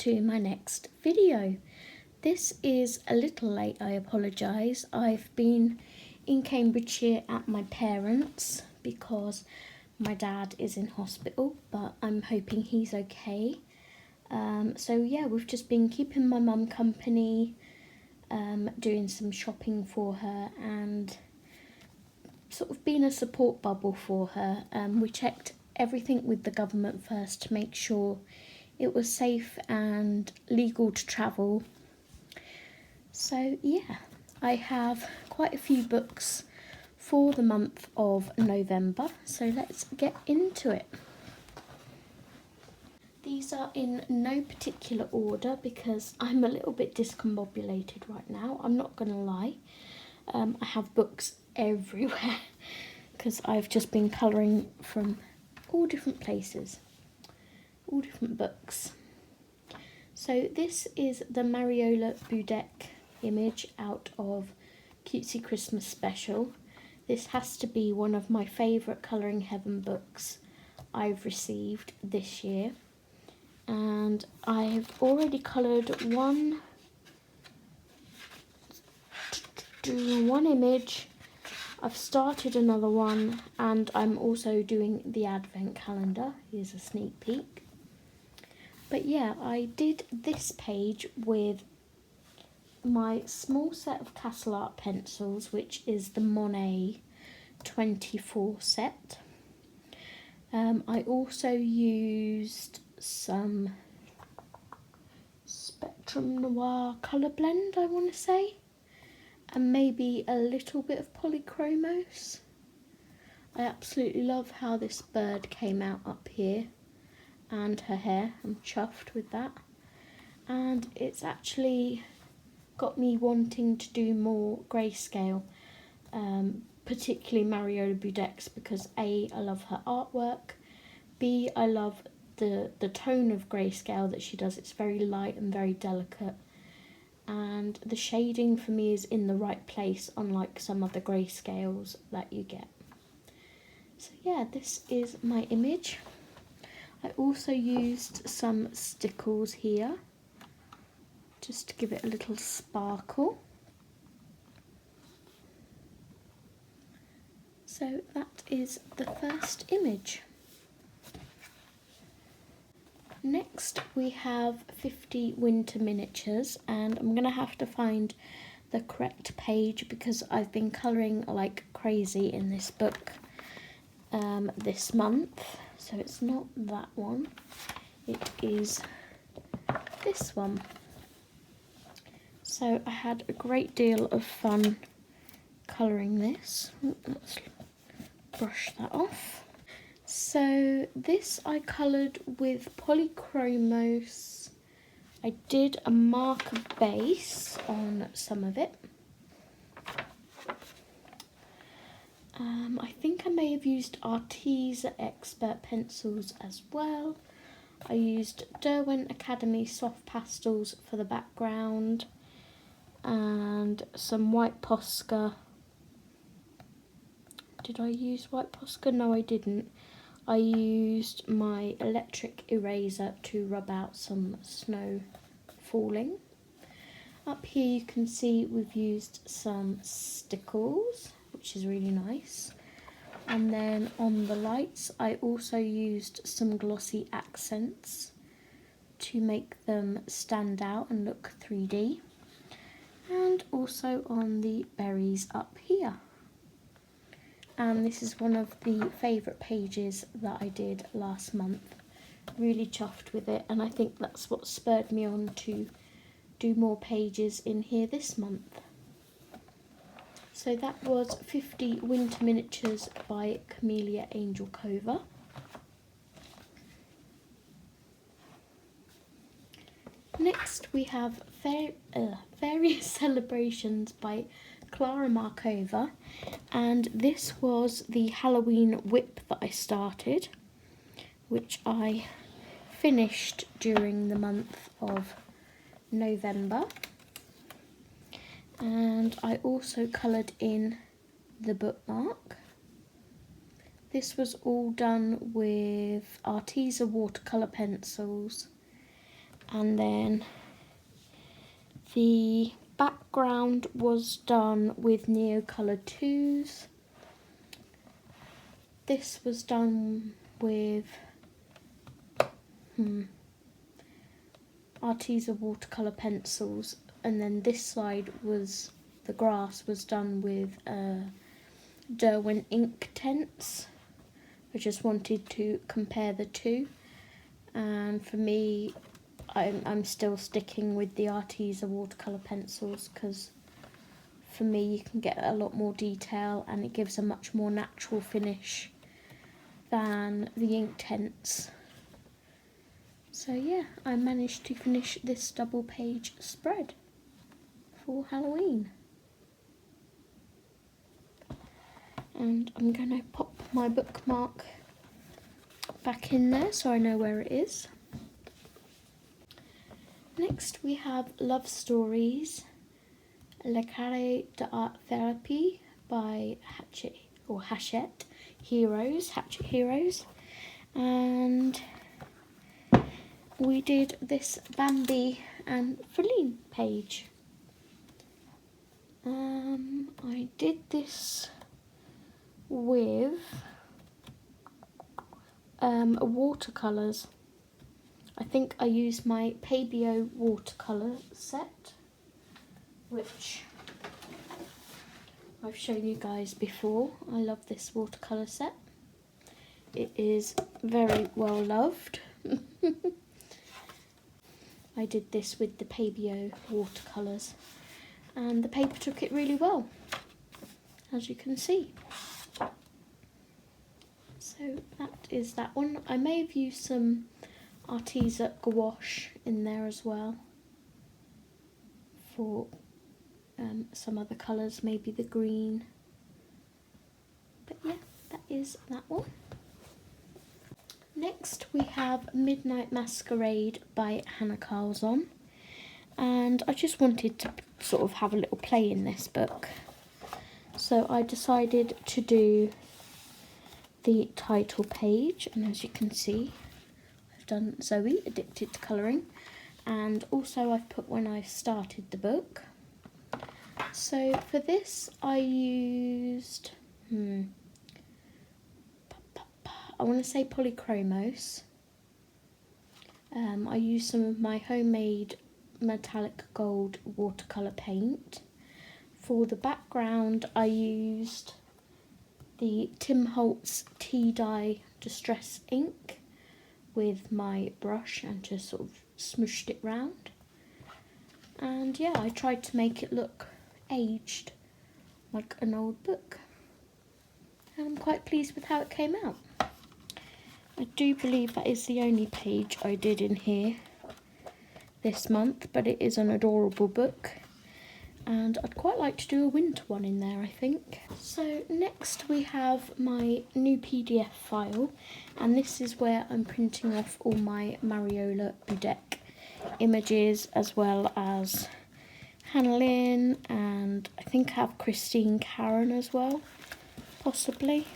to my next video. This is a little late, I apologise. I've been in Cambridgeshire at my parents' because my dad is in hospital, but I'm hoping he's okay. So yeah, we've just been keeping my mum company, doing some shopping for her and sort of being a support bubble for her. We checked everything with the government first to make sure it was safe and legal to travel. So yeah, I have quite a few books for the month of November, so let's get into it. These are in no particular order because I'm a little bit discombobulated right now, I'm not going to lie. I have books everywhere because I've just been colouring from all different places, all different books. So this is the Mariola Budek image out of Cutesy Christmas Special. This has to be one of my favourite Colouring Heaven books I've received this year. And I've already coloured one image. I've started another one, and I'm also doing the advent calendar. Here's a sneak peek. But yeah, I did this page with my small set of Castle Art pencils, which is the Monet 24 set. I also used some Spectrum Noir colour blend, I want to say, and maybe a little bit of polychromos. I absolutely love how this bird came out up here and her hair. I'm chuffed with that, and it's actually got me wanting to do more grayscale, particularly Mariola Budek's, because A, I love her artwork, B, I love the tone of grayscale that she does. It's very light and very delicate, and the shading for me is in the right place, unlike some other grayscales that you get. So yeah, this is my image. I also used some stickles here just to give it a little sparkle. So that is the first image. Next we have 50 winter miniatures, and I'm going to have to find the correct page because I've been colouring like crazy in this book this month. So it's not that one, it is this one. So I had a great deal of fun colouring this. Let's brush that off. So this I coloured with polychromos. I did a marker base on some of it. I think I may have used Arteza Expert pencils as well. I used Derwent Academy soft pastels for the background, and some white Posca. Did I use white Posca? No, I didn't. I used my electric eraser to rub out some snow falling. Up here you can see we've used some stickles, which is really nice. And then on the lights I also used some glossy accents to make them stand out and look 3D. And also on the berries up here. And this is one of the favourite pages that I did last month. Really chuffed with it, and I think that's what spurred me on to do more pages in here this month. So that was 50 Winter Miniatures by Camellia Angel Cover. Next we have Various Celebrations by Clara Markova, and this was the Halloween whip that I started, which I finished during the month of November. And I also coloured in the bookmark. This was all done with Arteza watercolour pencils, and then the background was done with Neocolor 2s. This was done with Arteza watercolour pencils, and then this side was, the grass was done with Derwent ink tints. I just wanted to compare the two, and for me I'm still sticking with the Arteza watercolour pencils because for me you can get a lot more detail and it gives a much more natural finish than the ink tints. So yeah, I managed to finish this double page spread for Halloween. And I'm going to pop my bookmark back in there so I know where it is. Next we have Love Stories, Le Carré d'Art Therapy by Hachette Heroes, and we did this Bambi and Feline page. I did this with watercolours. I think I used my Pabio watercolour set, which I've shown you guys before. I love this watercolour set. It is very well loved. I did this with the Pabio watercolours and the paper took it really well, as you can see. So that is that one. I may have used some Arteza gouache in there as well for some other colours, maybe the green. But yeah, that is that one. Next we have Midnight Masquerade by Hannah Carlson, and I just wanted to sort of have a little play in this book, so I decided to do the title page, and as you can see I've done Zoe, Addicted to Colouring, and also I've put when I started the book. So for this I used I want to say polychromos. I used some of my homemade metallic gold watercolour paint. For the background I used the Tim Holtz Tea Dye Distress ink with my brush and just sort of smooshed it round. And yeah, I tried to make it look aged, like an old book. And I'm quite pleased with how it came out. I do believe that is the only page I did in here this month, but it is an adorable book. And I'd quite like to do a winter one in there, I think. So next we have my new PDF file, and this is where I'm printing off all my Mariola Budek images, as well as Hannah Lynn, and I think I have Christine Karen as well, possibly.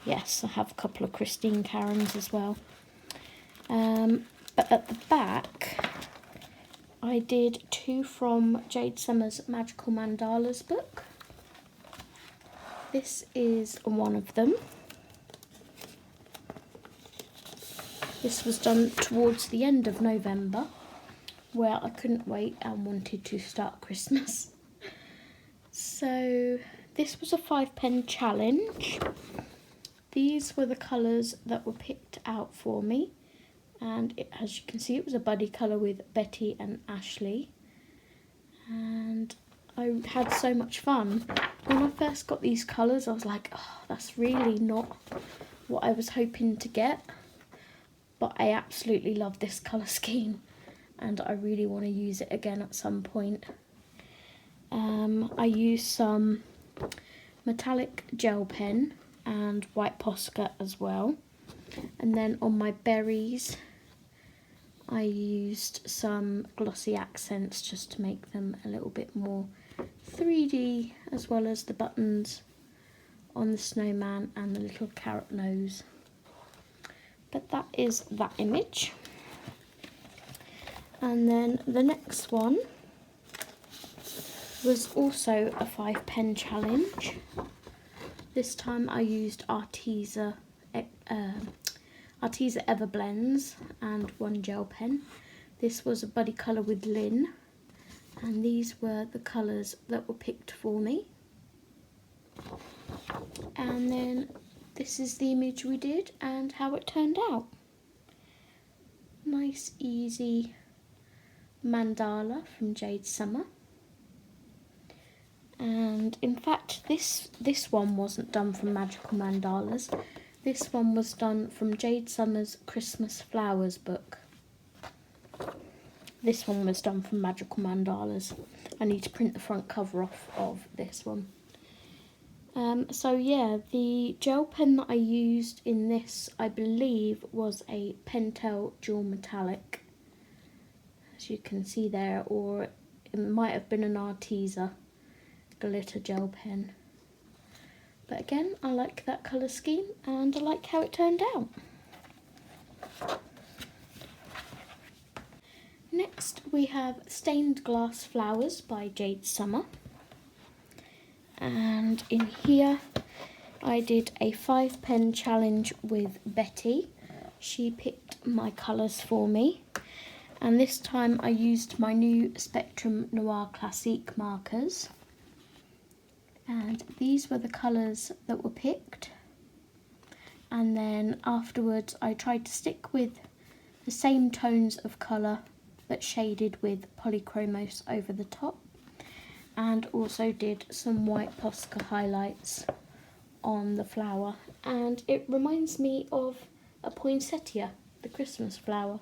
Yes, I have a couple of Christine Karens as well. But at the back I did two from Jade Summer's Magical Mandalas book. This is one of them. This was done towards the end of November, where I couldn't wait and wanted to start Christmas. So this was a 5-pen challenge. These were the colours that were picked out for me, and as you can see it was a buddy colour with Betty and Ashley, and I had so much fun. When I first got these colours I was like, oh, that's really not what I was hoping to get, but I absolutely love this colour scheme and I really want to use it again at some point. I used some metallic gel pen and white Posca as well, and then on my berries I used some glossy accents just to make them a little bit more 3D, as well as the buttons on the snowman and the little carrot nose. But that is that image. And then the next one was also a 5 pen challenge. This time I used Arteza Everblends and 1 gel pen. This was a buddy colour with Lynn, and these were the colours that were picked for me. And then this is the image we did and how it turned out. Nice easy mandala from Jade Summer. And in fact this one wasn't done from Magical Mandalas. This one was done from Jade Summer's Christmas Flowers book. This one was done from Magical Mandalas. I need to print the front cover off of this one. So yeah, the gel pen that I used in this, I believe, was a Pentel Dual Metallic, as you can see there, or it might have been an Arteza glitter gel pen. But again, I like that colour scheme and I like how it turned out. Next we have Stained Glass Flowers by Jade Summer. And in here I did a 5 pen challenge with Betty. She picked my colours for me. And this time I used my new Spectrum Noir Classique markers. And these were the colours that were picked. And then afterwards I tried to stick with the same tones of colour but shaded with polychromos over the top. And also did some white Posca highlights on the flower. And it reminds me of a poinsettia, the Christmas flower,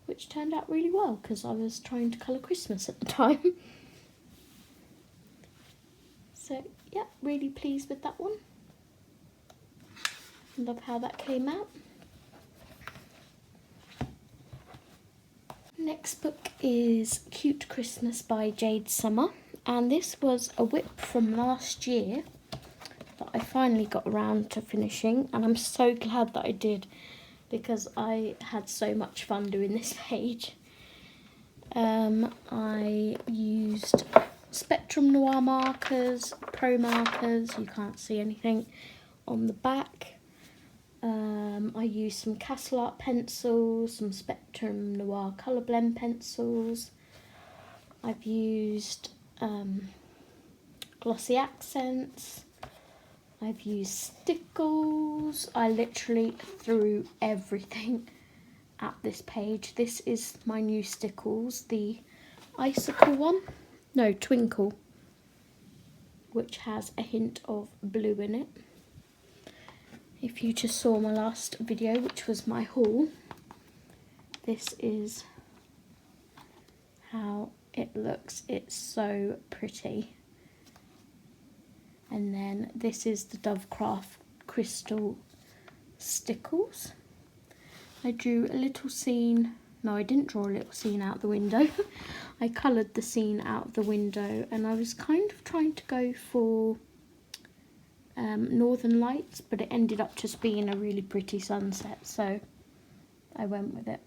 which turned out really well because I was trying to colour Christmas at the time. So yeah, really pleased with that one. Love how that came out. Next book is Cute Christmas by Jade Summer, and this was a whip from last year that I finally got around to finishing, and I'm so glad that I did because I had so much fun doing this page. I used Spectrum Noir markers, Pro markers, you can't see anything on the back. I used some Castle Art pencils, some Spectrum Noir colour blend pencils. I've used glossy accents. I've used stickles. I literally threw everything at this page. This is my new stickles, the icicle one. No, Twinkle, which has a hint of blue in it. If you just saw my last video, which was my haul, this is how it looks. It's so pretty. And then this is the Dovecraft Crystal Stickles. I drew a little scene. No, I didn't draw a little scene out the window. I coloured the scene out the window, and I was kind of trying to go for Northern Lights, but it ended up just being a really pretty sunset, so I went with it.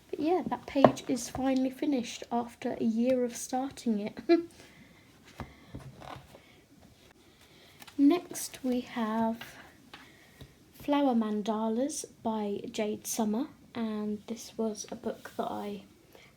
But yeah, that page is finally finished after a year of starting it. Next we have Flower Mandalas by Jade Summer, and this was a book that I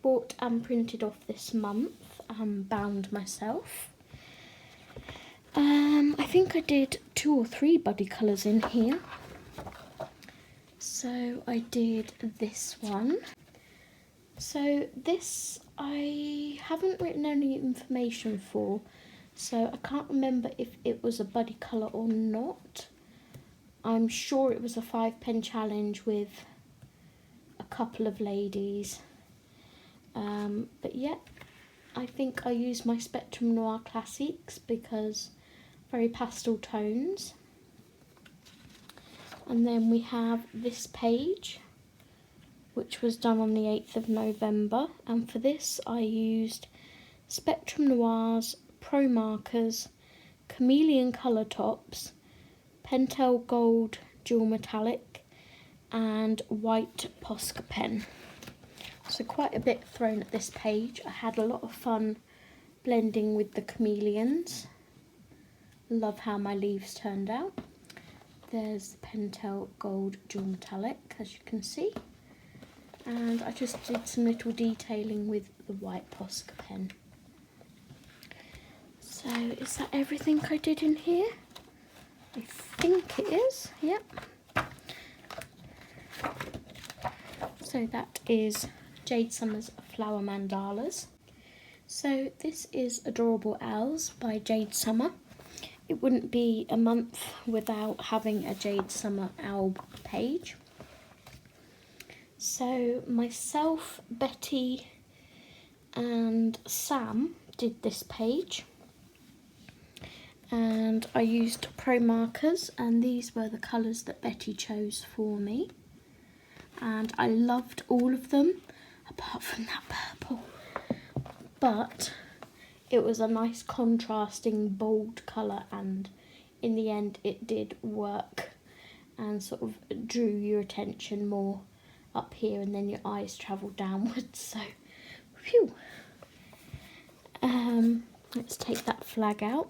bought and printed off this month and bound myself. I think I did 2 or 3 buddy colours in here. So I did this one. So this I haven't written any information for, so I can't remember if it was a buddy colour or not. I'm sure it was a 5 pen challenge with a couple of ladies. But yeah, I think I used my Spectrum Noir Classiques because very pastel tones. And then we have this page, which was done on the 8th of November. And for this I used Spectrum Noirs, Pro markers, Chameleon colour tops, Pentel Gold Dual Metallic and white Posca pen. So quite a bit thrown at this page. I had a lot of fun blending with the chameleons. Love how my leaves turned out. There's the Pentel Gold Dual Metallic, as you can see. And I just did some little detailing with the white Posca pen. So is that everything I did in here? I think it is, yep. So that is Jade Summer's Flower Mandalas. So this is Adorable Owls by Jade Summer. It wouldn't be a month without having a Jade Summer owl page. So myself, Betty and Sam did this page. And I used pro markers, and these were the colours that Betty chose for me. And I loved all of them, apart from that purple. But it was a nice contrasting bold colour, and in the end it did work and sort of drew your attention more up here, and then your eyes travelled downwards. So, phew. Let's take that flag out.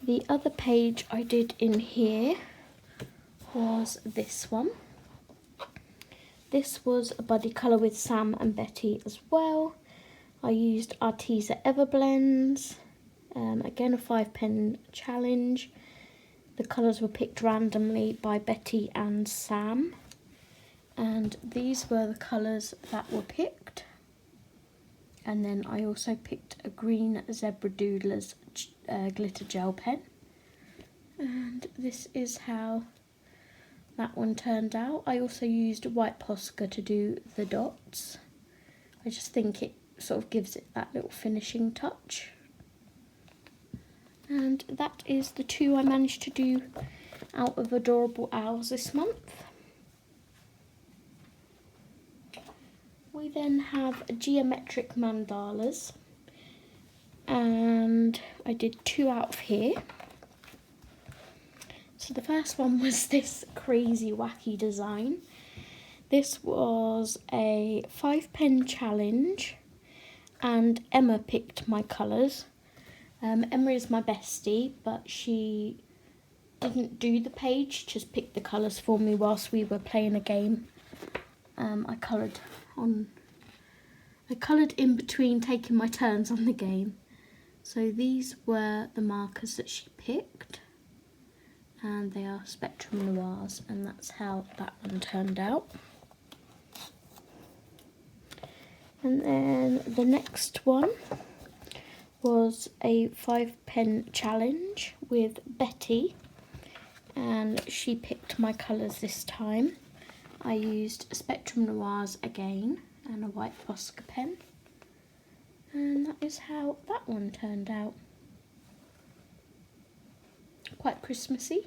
The other page I did in here was this one. This was a buddy colour with Sam and Betty as well. I used Arteza Everblends, again a 5-pen challenge. The colours were picked randomly by Betty and Sam. And these were the colours that were picked. And then I also picked a green Zebra Doodlers glitter gel pen. And this is how that one turned out. I also used white Posca to do the dots. I just think it sort of gives it that little finishing touch. And that is the two I managed to do out of Adorable Owls this month. We then have geometric mandalas, and I did 2 out of here. So the first one was this crazy wacky design. This was a 5-pen challenge, and Emma picked my colours. Emma is my bestie, but she didn't do the page, just picked the colours for me whilst we were playing a game. I coloured in between taking my turns on the game. So these were the markers that she picked, and they are Spectrum Noirs, and that's how that one turned out. And then the next one was a 5-pen challenge with Betty, and she picked my colours this time. I used Spectrum Noirs again and a white Posca pen, and that is how that one turned out. Quite Christmassy.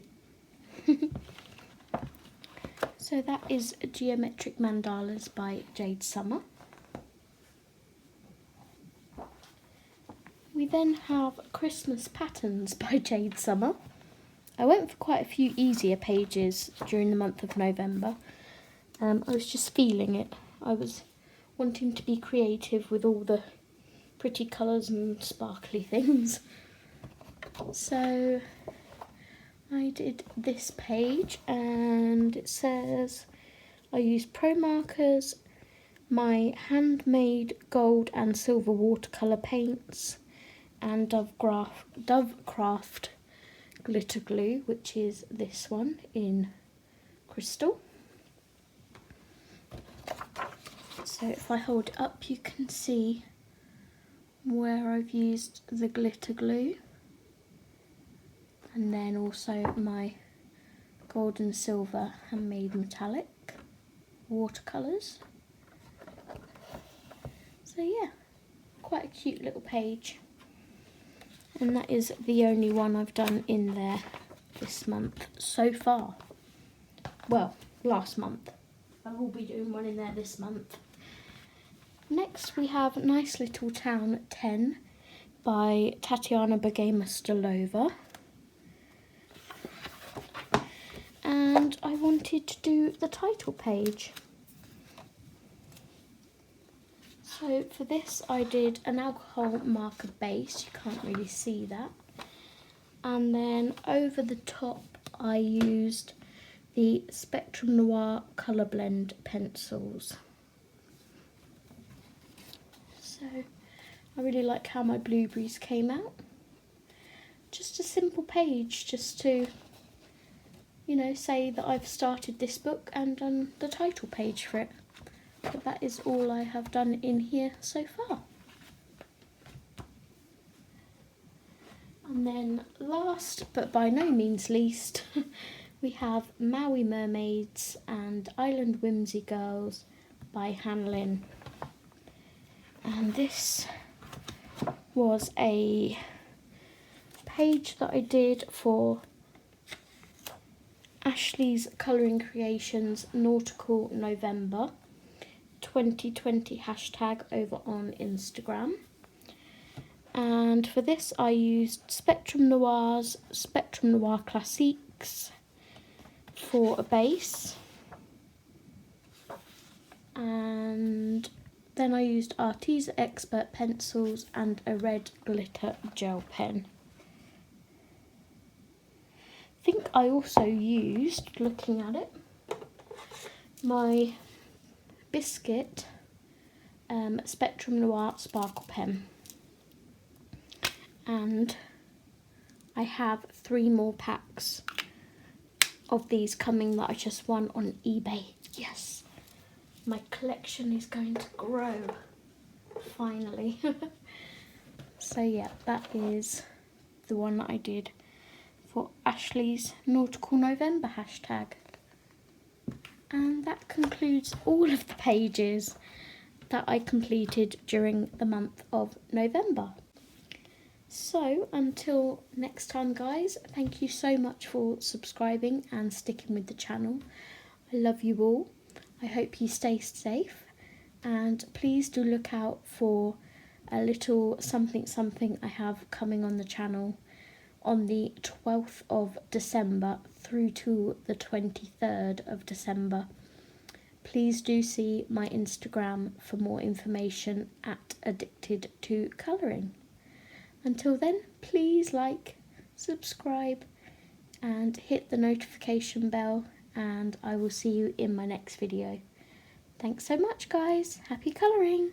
So that is Geometric Mandalas by Jade Summer. We then have Christmas Patterns by Jade Summer. I went for quite a few easier pages during the month of November. I was just feeling it. I was wanting to be creative with all the pretty colours and sparkly things. So I did this page, and it says I used pro markers, my handmade gold and silver watercolour paints, and Dovecraft glitter glue, which is this one in crystal. So if I hold it up, you can see where I've used the glitter glue, and then also my gold and silver handmade metallic watercolours. So yeah, quite a cute little page. And that is the only one I've done in there this month so far. Well, last month. I will be doing one in there this month. Next we have Nice Little Town 10 by Tatiana Begay-Mustelova. And I wanted to do the title page. So for this I did an alcohol marker base, you can't really see that. And then over the top I used the Spectrum Noir colour blend pencils. So I really like how my blueberries came out. Just a simple page just to, you know, say that I've started this book and done the title page for it. But that is all I have done in here so far. And then last but by no means least, we have Maui Mermaids and Island Whimsy Girls by Hanlin. And this was a page that I did for Ashley's Colouring Creations Nautical November 2020 hashtag over on Instagram. And for this I used Spectrum Noir's Spectrum Noir Classiques for a base, and then I used Arteza Expert pencils and a red glitter gel pen. I think I also used, looking at it, my Biscuit Spectrum Noir sparkle pen. And I have 3 more packs of these coming that I just won on eBay. Yes, my collection is going to grow finally. So yeah, that is the one that I did for Ashley's Nautical November hashtag. And that concludes all of the pages that I completed during the month of November. So until next time guys, thank you so much for subscribing and sticking with the channel. I love you all. I hope you stay safe, and please do look out for a little something I have coming on the channel on the 12th of December through to the 23rd of December. Please do see my Instagram for more information at Addicted to Colouring. Until then, please like, subscribe and hit the notification bell, and I will see you in my next video. Thanks so much guys, happy colouring!